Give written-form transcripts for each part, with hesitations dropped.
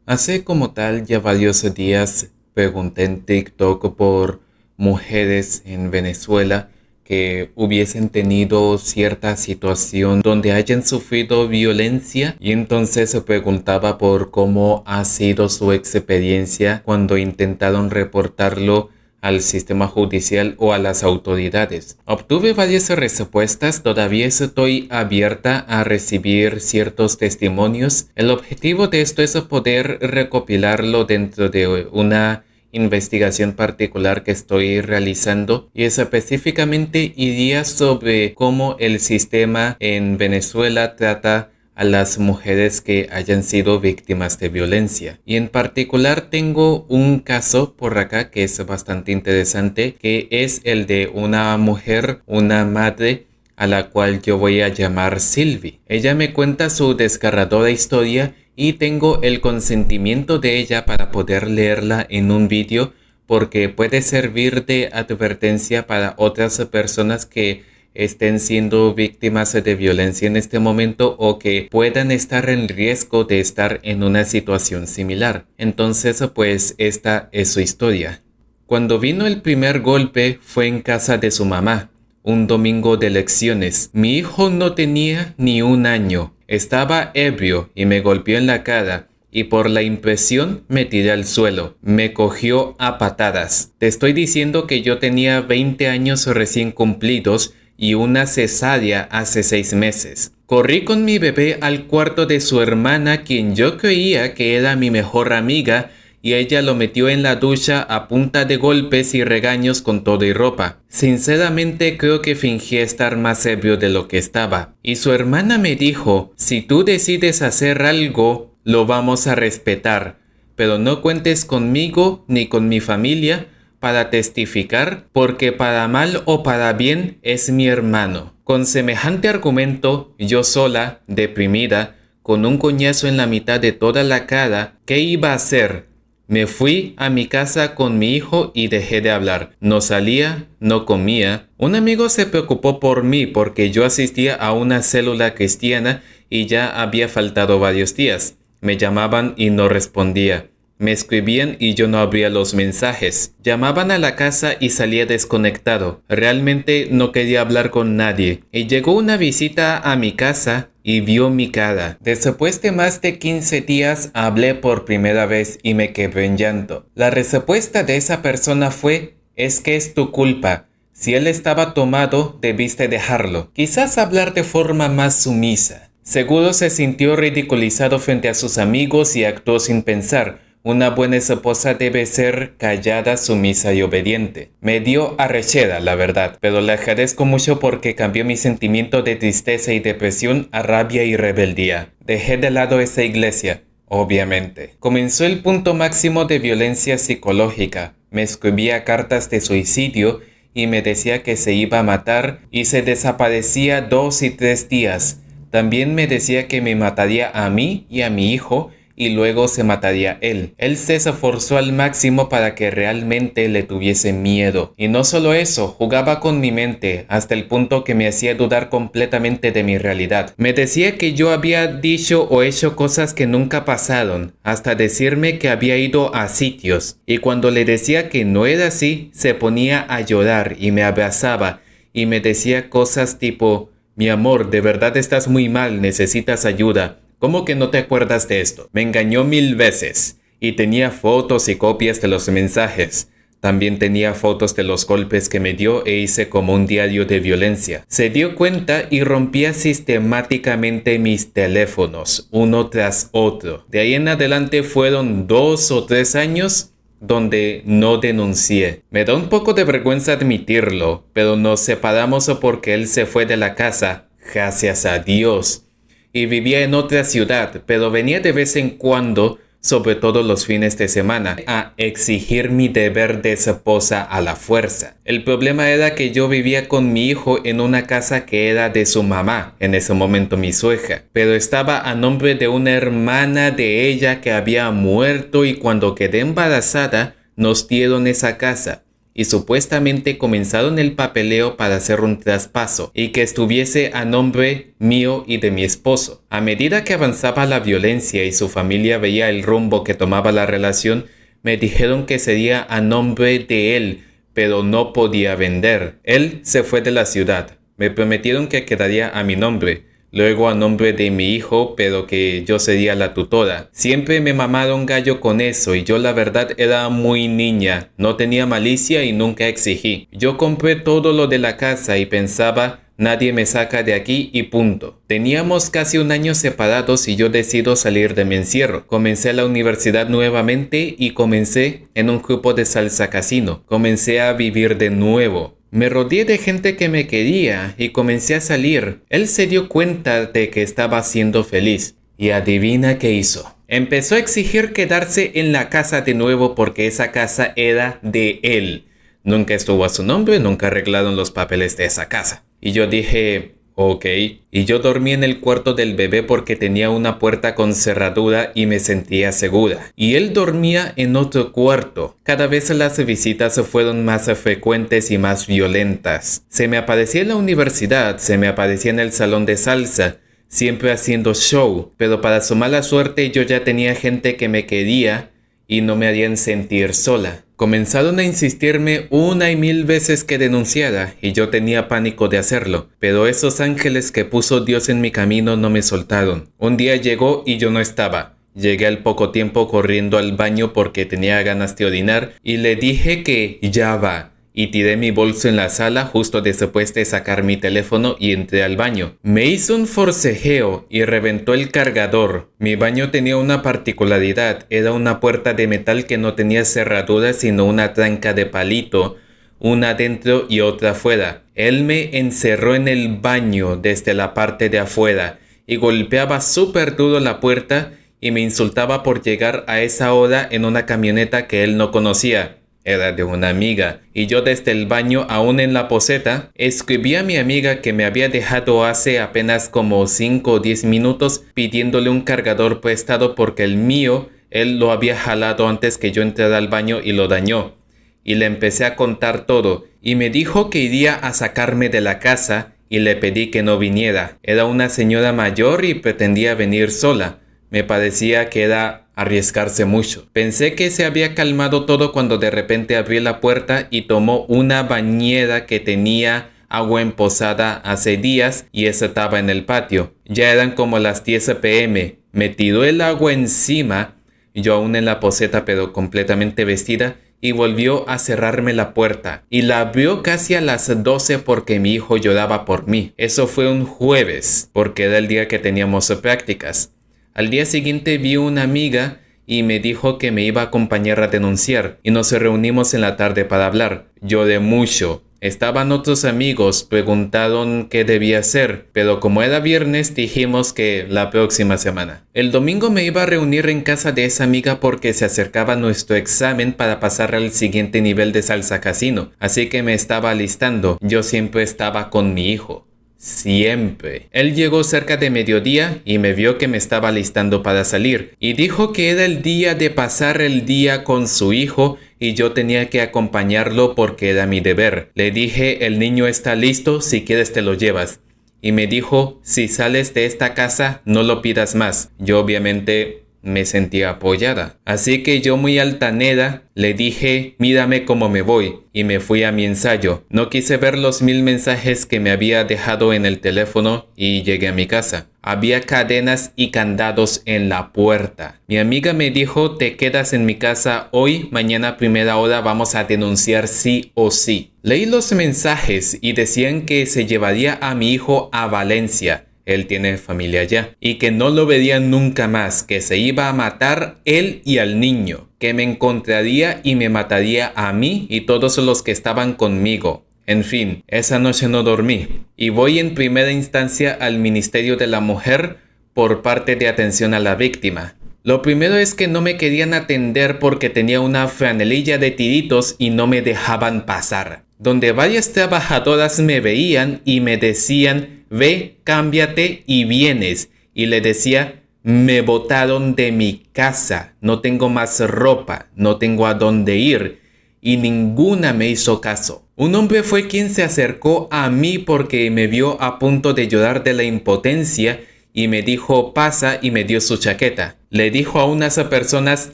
Hace como tal ya varios días pregunté en TikTok por mujeres en Venezuela que hubiesen tenido cierta situación donde hayan sufrido violencia y entonces se preguntaba por cómo ha sido su experiencia cuando intentaron reportarlo al sistema judicial o a las autoridades. Obtuve varias respuestas, todavía estoy abierta a recibir ciertos testimonios. El objetivo de esto es poder recopilarlo dentro de una investigación particular que estoy realizando y específicamente iría sobre cómo el sistema en Venezuela trata a las mujeres que hayan sido víctimas de violencia. Y en particular tengo un caso por acá que es bastante interesante, que es el de una mujer, una madre, a la cual yo voy a llamar Silvi. Ella me cuenta su desgarradora historia y tengo el consentimiento de ella para poder leerla en un vídeo porque puede servir de advertencia para otras personas que estén siendo víctimas de violencia en este momento o que puedan estar en riesgo de estar en una situación similar. Entonces, pues esta es su historia. Cuando vino el primer golpe fue en casa de su mamá, un domingo de elecciones. Mi hijo no tenía ni un año, estaba ebrio y me golpeó en la cara. Y por la impresión me tiré al suelo. Me cogió a patadas. Te estoy diciendo que yo tenía 20 años recién cumplidos y una cesárea hace 6 meses. Corrí con mi bebé al cuarto de su hermana, quien yo creía que era mi mejor amiga, y ella lo metió en la ducha a punta de golpes y regaños con todo y ropa. Sinceramente creo que fingí estar más ebrio de lo que estaba. Y su hermana me dijo, si tú decides hacer algo, lo vamos a respetar, pero no cuentes conmigo ni con mi familia para testificar, porque para mal o para bien es mi hermano. Con semejante argumento, yo sola, deprimida, con un coñazo en la mitad de toda la cara, ¿qué iba a hacer? Me fui a mi casa con mi hijo y dejé de hablar. No salía, no comía. Un amigo se preocupó por mí porque yo asistía a una célula cristiana y ya había faltado varios días. Me llamaban y no respondía. Me escribían y yo no abría los mensajes. Llamaban a la casa y salía desconectado. Realmente no quería hablar con nadie. Y llegó una visita a mi casa y vio mi cara. Después de más de 15 días hablé por primera vez y me quebré en llanto. La respuesta de esa persona fue: es que es tu culpa. Si él estaba tomado, debiste dejarlo. Quizás hablar de forma más sumisa. Seguro se sintió ridiculizado frente a sus amigos y actuó sin pensar. Una buena esposa debe ser callada, sumisa y obediente. Me dio arrechera, la verdad, pero le agradezco mucho porque cambió mi sentimiento de tristeza y depresión a rabia y rebeldía. Dejé de lado esa iglesia, obviamente. Comenzó el punto máximo de violencia psicológica. Me escribía cartas de suicidio y me decía que se iba a matar y se desaparecía 2 y 3 días. También me decía que me mataría a mí y a mi hijo y luego se mataría él. Él se esforzó al máximo para que realmente le tuviese miedo. Y no solo eso, jugaba con mi mente hasta el punto que me hacía dudar completamente de mi realidad. Me decía que yo había dicho o hecho cosas que nunca pasaron, hasta decirme que había ido a sitios. Y cuando le decía que no era así, se ponía a llorar y me abrazaba y me decía cosas tipo: mi amor, de verdad estás muy mal, necesitas ayuda. ¿Cómo que no te acuerdas de esto? Me engañó 1000 veces y tenía fotos y copias de los mensajes. También tenía fotos de los golpes que me dio e hice como un diario de violencia. Se dio cuenta y rompía sistemáticamente mis teléfonos, uno tras otro. De ahí en adelante fueron 2 o 3 años donde no denuncié. Me da un poco de vergüenza admitirlo, pero nos separamos porque él se fue de la casa, gracias a Dios. Y vivía en otra ciudad, pero venía de vez en cuando, sobre todo los fines de semana, a exigir mi deber de esposa a la fuerza. El problema era que yo vivía con mi hijo en una casa que era de su mamá, en ese momento mi suegra, pero estaba a nombre de una hermana de ella que había muerto y cuando quedé embarazada nos dieron esa casa. y supuestamente comenzaron el papeleo para hacer un traspaso y que estuviese a nombre mío y de mi esposo. A medida que avanzaba la violencia y su familia veía el rumbo que tomaba la relación, me dijeron que sería a nombre de él, pero no podía vender. Él se fue de la ciudad. Me prometieron que quedaría a mi nombre, luego a nombre de mi hijo, pero que yo sería la tutora. Siempre me mamaron gallo con eso y yo la verdad era muy niña, no tenía malicia y nunca exigí. Yo compré todo lo de la casa y pensaba, nadie me saca de aquí y punto. Teníamos casi un año separados y yo decido salir de mi encierro. Comencé la universidad nuevamente y comencé en un grupo de salsa casino. Comencé a vivir de nuevo. Me rodeé de gente que me quería y comencé a salir. Él se dio cuenta de que estaba siendo feliz. Y adivina qué hizo. Empezó a exigir quedarse en la casa de nuevo porque esa casa era de él. Nunca estuvo a su nombre, nunca arreglaron los papeles de esa casa. Y yo dije, ok. Y yo dormí en el cuarto del bebé porque tenía una puerta con cerradura y me sentía segura. Y él dormía en otro cuarto. Cada vez las visitas fueron más frecuentes y más violentas. Se me aparecía en la universidad, se me aparecía en el salón de salsa, siempre haciendo show. Pero para su mala suerte yo ya tenía gente que me quería y no me harían sentir sola. Comenzaron a insistirme una y mil veces que denunciara y yo tenía pánico de hacerlo, pero esos ángeles que puso Dios en mi camino no me soltaron. Un día llegó y yo no estaba. Llegué al poco tiempo corriendo al baño porque tenía ganas de orinar y le dije que ya va. Y tiré mi bolso en la sala justo después de sacar mi teléfono y entré al baño. Me hizo un forcejeo y reventó el cargador. Mi baño tenía una particularidad, era una puerta de metal que no tenía cerradura sino una tranca de palito, una adentro y otra afuera. Él me encerró en el baño desde la parte de afuera y golpeaba súper duro la puerta y me insultaba por llegar a esa hora en una camioneta que él no conocía. Era de una amiga, y yo desde el baño, aún en la poseta, escribí a mi amiga que me había dejado hace apenas como 5 o 10 minutos pidiéndole un cargador prestado porque el mío, él lo había jalado antes que yo entrara al baño y lo dañó. Y le empecé a contar todo, y me dijo que iría a sacarme de la casa, y le pedí que no viniera. Era una señora mayor y pretendía venir sola. Me parecía que era arriesgarse mucho. Pensé que se había calmado todo cuando de repente abrí la puerta y tomó una bañera que tenía agua empozada hace días y esa estaba en el patio. Ya eran como las 10 p.m. Me tiró el agua encima, yo aún en la poseta pero completamente vestida, y volvió a cerrarme la puerta. Y la abrió casi a las 12 porque mi hijo lloraba por mí. Eso fue un jueves, porque era el día que teníamos prácticas. Al día siguiente vi una amiga y me dijo que me iba a acompañar a denunciar y nos reunimos en la tarde para hablar. Lloré mucho. Estaban otros amigos, preguntaron qué debía hacer, pero como era viernes dijimos que la próxima semana. El domingo me iba a reunir en casa de esa amiga porque se acercaba nuestro examen para pasar al siguiente nivel de salsa casino, así que me estaba alistando. Yo siempre estaba con mi hijo. Siempre. Él llegó cerca de mediodía y me vio que me estaba alistando para salir y dijo que era el día de pasar el día con su hijo y yo tenía que acompañarlo porque era mi deber. Le dije, el niño está listo, si quieres te lo llevas. Y me dijo, si sales de esta casa no lo pidas más. Yo obviamente me sentía apoyada. Así que yo muy altanera le dije, mírame cómo me voy, y me fui a mi ensayo. No quise ver los 1000 mensajes que me había dejado en el teléfono y llegué a mi casa. Había cadenas y candados en la puerta. Mi amiga me dijo, te quedas en mi casa hoy, mañana a primera hora vamos a denunciar sí o sí. Leí los mensajes y decían que se llevaría a mi hijo a Valencia. Él tiene familia allá. Y que no lo vería nunca más, que se iba a matar él y al niño, que me encontraría y me mataría a mí y todos los que estaban conmigo. En fin, esa noche no dormí. Y voy en primera instancia al Ministerio de la Mujer por parte de atención a la víctima. Lo primero es que no me querían atender porque tenía una franelilla de tiritos y no me dejaban pasar. Donde varias trabajadoras me veían y me decían, ve, cámbiate y vienes. Y le decía, me botaron de mi casa, no tengo más ropa, no tengo a dónde ir. y ninguna me hizo caso. Un hombre fue quien se acercó a mí porque me vio a punto de llorar de la impotencia y me dijo pasa y me dio su chaqueta. Le dijo a unas personas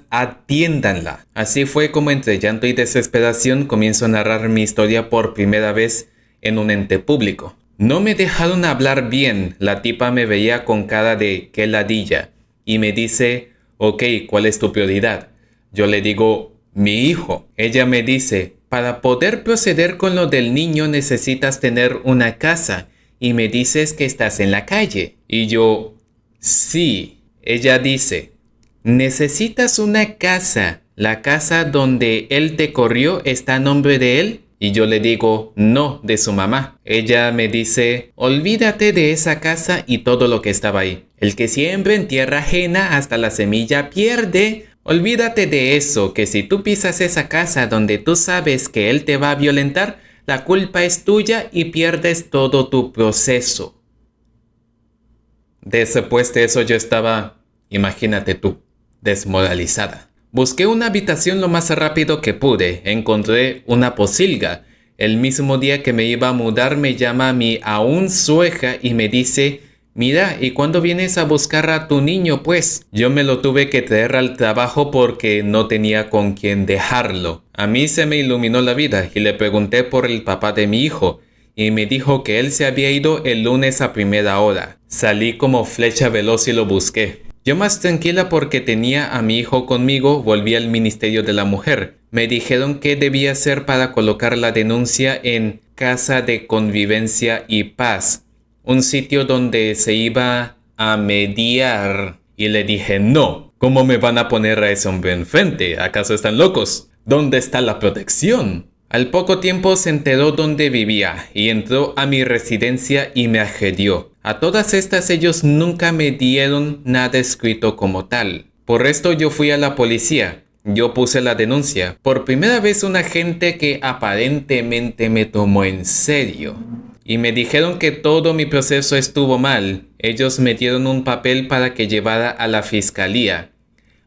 atiéndanla. Así fue como entre llanto y desesperación comienzo a narrar mi historia por primera vez en un ente público. No me dejaron hablar bien, la tipa me veía con cara de qué ladilla y me dice, ok, ¿cuál es tu prioridad? Yo le digo, mi hijo. Ella me dice, para poder proceder con lo del niño necesitas tener una casa y me dices que estás en la calle. Y yo, sí. Ella dice, ¿necesitas una casa? ¿La casa donde él te corrió está a nombre de él? Y yo le digo, no, de su mamá. Ella me dice, olvídate de esa casa y todo lo que estaba ahí. El que siembra en tierra ajena hasta la semilla pierde. Olvídate de eso, que si tú pisas esa casa donde tú sabes que él te va a violentar, la culpa es tuya y pierdes todo tu proceso. Después de eso yo estaba, imagínate tú, desmoralizada. Busqué una habitación lo más rápido que pude. Encontré una posilga. El mismo día que me iba a mudar me llama mi aún suegra y me dice, mira, ¿y cuándo vienes a buscar a tu niño pues? Yo me lo tuve que traer al trabajo porque no tenía con quién dejarlo. A mí se me iluminó la vida y le pregunté por el papá de mi hijo y me dijo que él se había ido el lunes a primera hora. Salí como flecha veloz y lo busqué. Yo más tranquila porque tenía a mi hijo conmigo, volví al Ministerio de la Mujer. Me dijeron qué debía hacer para colocar la denuncia en Casa de Convivencia y Paz, un sitio donde se iba a mediar. Y le dije, no, ¿cómo me van a poner a ese hombre enfrente? ¿Acaso están locos? ¿Dónde está la protección? Al poco tiempo se enteró dónde vivía y entró a mi residencia y me agredió. A todas estas ellos nunca me dieron nada escrito como tal. Por esto yo fui a la policía. Yo puse la denuncia. Por primera vez un agente que aparentemente me tomó en serio. Y me dijeron que todo mi proceso estuvo mal. Ellos me dieron un papel para que llevara a la fiscalía.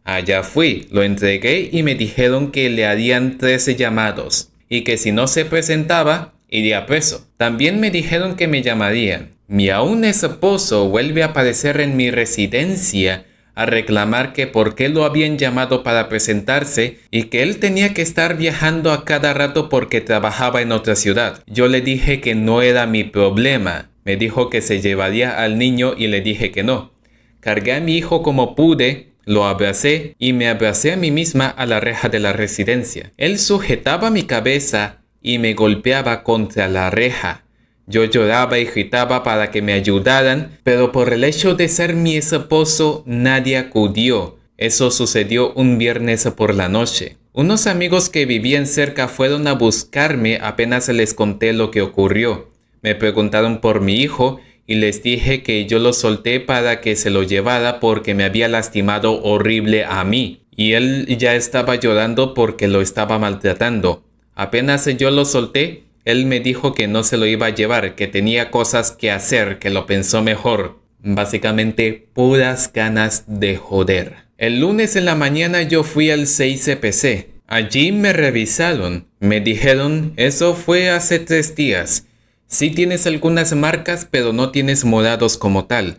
Allá fui, lo entregué y me dijeron que le harían 13 llamados. Y que si no se presentaba, iría preso. También me dijeron que me llamarían. Mi aún esposo vuelve a aparecer en mi residencia a reclamar que por qué lo habían llamado para presentarse y que él tenía que estar viajando a cada rato porque trabajaba en otra ciudad. Yo le dije que no era mi problema. Me dijo que se llevaría al niño y le dije que no. Cargué a mi hijo como pude, lo abracé y me abracé a mí misma a la reja de la residencia. Él sujetaba mi cabeza y me golpeaba contra la reja. Yo lloraba y gritaba para que me ayudaran, pero por el hecho de ser mi esposo nadie acudió. Eso sucedió un viernes por la noche. Unos amigos que vivían cerca fueron a buscarme apenas les conté lo que ocurrió. Me preguntaron por mi hijo y les dije que yo lo solté para que se lo llevara porque me había lastimado horrible a mí. Y él ya estaba llorando porque lo estaba maltratando. Apenas yo lo solté, él me dijo que no se lo iba a llevar, que tenía cosas que hacer, que lo pensó mejor. Básicamente, puras ganas de joder. El lunes en la mañana yo fui al CICPC. Allí me revisaron. Me dijeron, eso fue hace 3 días. Sí tienes algunas marcas, pero no tienes morados como tal.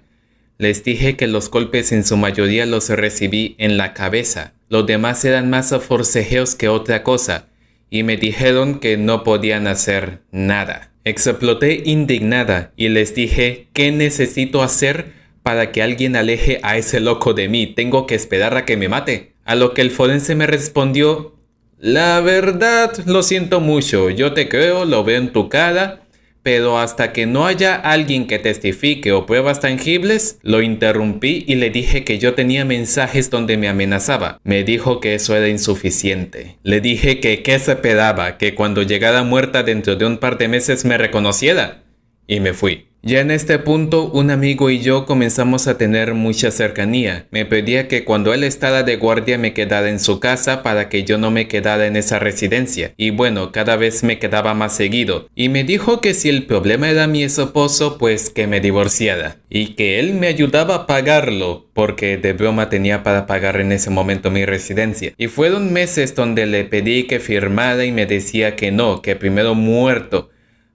Les dije que los golpes en su mayoría los recibí en la cabeza. Los demás eran más forcejeos que otra cosa. Y me dijeron que no podían hacer nada. Exploté indignada y les dije, ¿qué necesito hacer para que alguien aleje a ese loco de mí? ¿Tengo que esperar a que me mate? A lo que el forense me respondió, la verdad, lo siento mucho, yo te creo, lo veo en tu cara, pero hasta que no haya alguien que testifique o pruebas tangibles, lo interrumpí y le dije que yo tenía mensajes donde me amenazaba. Me dijo que eso era insuficiente. Le dije que qué se esperaba, que cuando llegara muerta dentro de un par de meses me reconociera. Y me fui. Ya en este punto, un amigo y yo comenzamos a tener mucha cercanía. Me pedía que cuando él estaba de guardia me quedara en su casa para que yo no me quedara en esa residencia. Y bueno, cada vez me quedaba más seguido. Y me dijo que si el problema era mi esposo, pues que me divorciara. Y que él me ayudaba a pagarlo, porque de broma tenía para pagar en ese momento mi residencia. Y fueron meses donde le pedí que firmara y me decía que no, que primero muerto,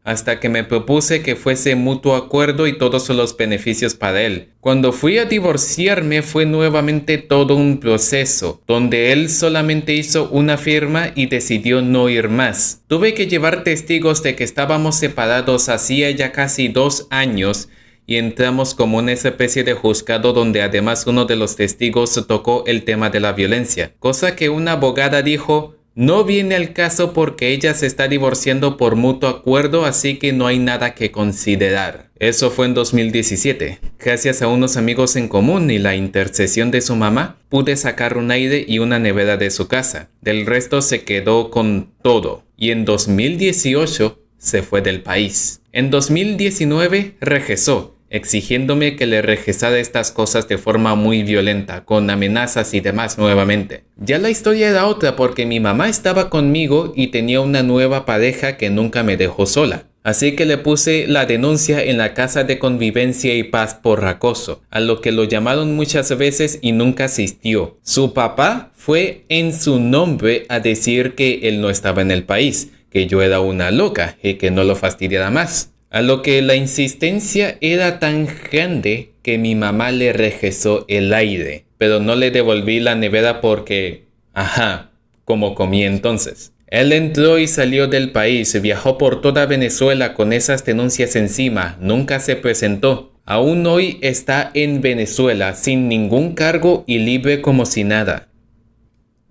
hasta que me propuse que fuese mutuo acuerdo y todos los beneficios para él. Cuando fui a divorciarme fue nuevamente todo un proceso, donde él solamente hizo una firma y decidió no ir más. Tuve que llevar testigos de que estábamos separados hacía ya casi 2 años y entramos como una especie de juzgado donde además uno de los testigos tocó el tema de la violencia, cosa que una abogada dijo: no viene al caso porque ella se está divorciando por mutuo acuerdo, así que no hay nada que considerar. Eso fue en 2017. Gracias a unos amigos en común y la intercesión de su mamá, pude sacar un aire y una nevera de su casa. Del resto se quedó con todo. Y en 2018 se fue del país. En 2019 regresó, exigiéndome que le regresara estas cosas de forma muy violenta, con amenazas y demás nuevamente. Ya la historia era otra porque mi mamá estaba conmigo y tenía una nueva pareja que nunca me dejó sola. Así que le puse la denuncia en la Casa de Convivencia y Paz por acoso, a lo que lo llamaron muchas veces y nunca asistió. Su papá fue en su nombre a decir que él no estaba en el país, que yo era una loca y que no lo fastidiara más. A lo que la insistencia era tan grande que mi mamá le regresó el aire, pero no le devolví la nevera porque, como comí entonces. Él entró y salió del país, viajó por toda Venezuela con esas denuncias encima, nunca se presentó. Aún hoy está en Venezuela sin ningún cargo y libre como si nada.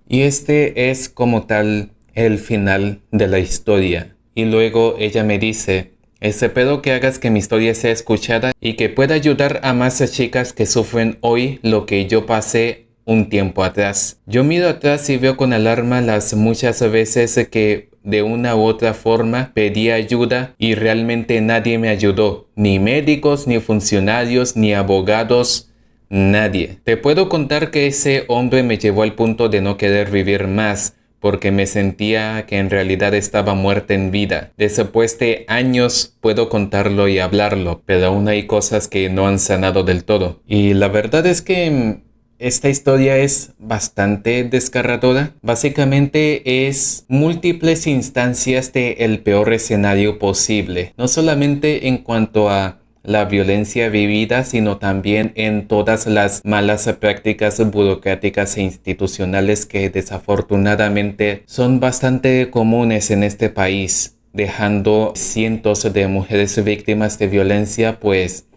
Y este es como tal el final de la historia. Y luego ella me dice: espero que hagas que mi historia sea escuchada y que pueda ayudar a más chicas que sufren hoy lo que yo pasé un tiempo atrás. Yo miro atrás y veo con alarma las muchas veces que de una u otra forma pedí ayuda y realmente nadie me ayudó. Ni médicos, ni funcionarios, ni abogados. Nadie. Te puedo contar que ese hombre me llevó al punto de no querer vivir más, porque me sentía que en realidad estaba muerta en vida. Después de años puedo contarlo y hablarlo, pero aún hay cosas que no han sanado del todo. Y la verdad es que esta historia es bastante desgarradora. Básicamente es múltiples instancias del peor escenario posible, no solamente en cuanto a la violencia vivida, sino también en todas las malas prácticas burocráticas e institucionales que desafortunadamente son bastante comunes en este país, dejando cientos de mujeres víctimas de violencia pues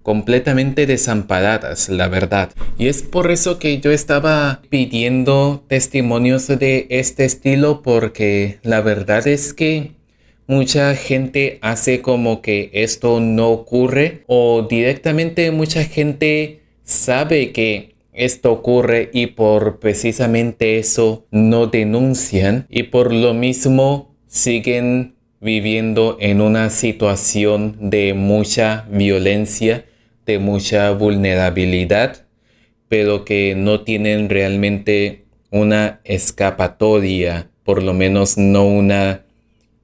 completamente desamparadas, la verdad. Y es por eso que yo estaba pidiendo testimonios de este estilo, porque la verdad es que mucha gente hace como que esto no ocurre, o directamente mucha gente sabe que esto ocurre y por precisamente eso no denuncian y por lo mismo siguen viviendo en una situación de mucha violencia, de mucha vulnerabilidad, pero que no tienen realmente una escapatoria, por lo menos no una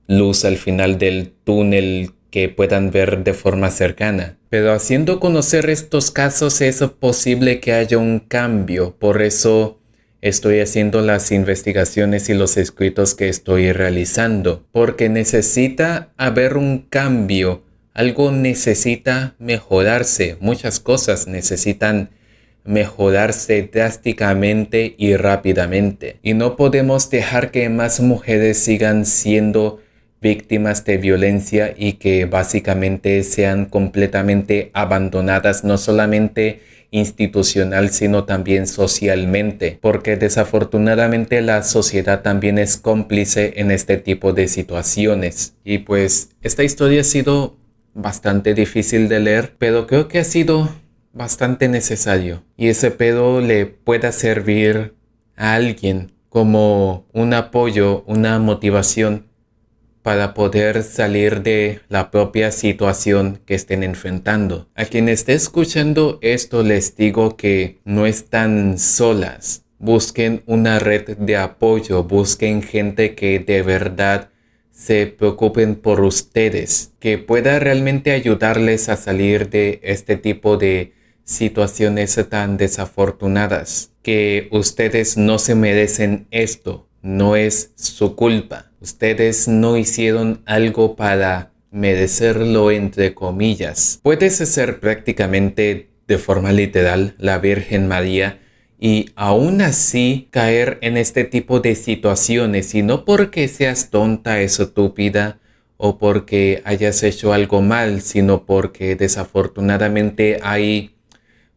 luz al final del túnel que puedan ver de forma cercana. Pero haciendo conocer estos casos es posible que haya un cambio. Por eso estoy haciendo las investigaciones y los escritos que estoy realizando. Porque necesita haber un cambio. Algo necesita mejorarse. Muchas cosas necesitan mejorarse drásticamente y rápidamente. Y no podemos dejar que más mujeres sigan siendo víctimas de violencia y que básicamente sean completamente abandonadas, no solamente institucional sino también socialmente, porque desafortunadamente la sociedad también es cómplice en este tipo de situaciones. Y pues esta historia ha sido bastante difícil de leer, pero creo que ha sido bastante necesario y ese pedo le pueda servir a alguien como un apoyo, una motivación para poder salir de la propia situación que estén enfrentando. A quien esté escuchando esto les digo que no están solas. Busquen una red de apoyo, busquen gente que de verdad se preocupen por ustedes, que pueda realmente ayudarles a salir de este tipo de situaciones tan desafortunadas, que ustedes no se merecen esto, no es su culpa. Ustedes no hicieron algo para merecerlo, entre comillas. Puedes ser prácticamente de forma literal la Virgen María y aún así caer en este tipo de situaciones, y no porque seas tonta, estúpida o porque hayas hecho algo mal, sino porque desafortunadamente hay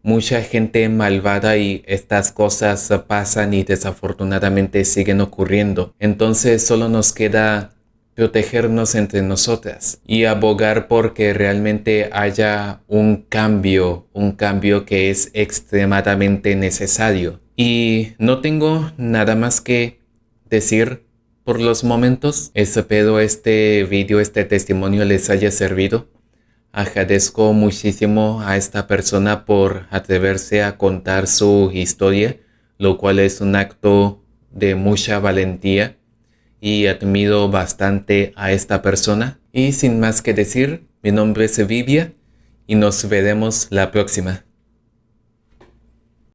mucha gente malvada y estas cosas pasan y desafortunadamente siguen ocurriendo. Entonces solo nos queda protegernos entre nosotras y abogar porque realmente haya un cambio que es extremadamente necesario. Y no tengo nada más que decir por los momentos. Espero este video, este testimonio les haya servido. Agradezco muchísimo a esta persona por atreverse a contar su historia, lo cual es un acto de mucha valentía, y admiro bastante a esta persona. Y sin más que decir, mi nombre es Vivia y nos veremos la próxima.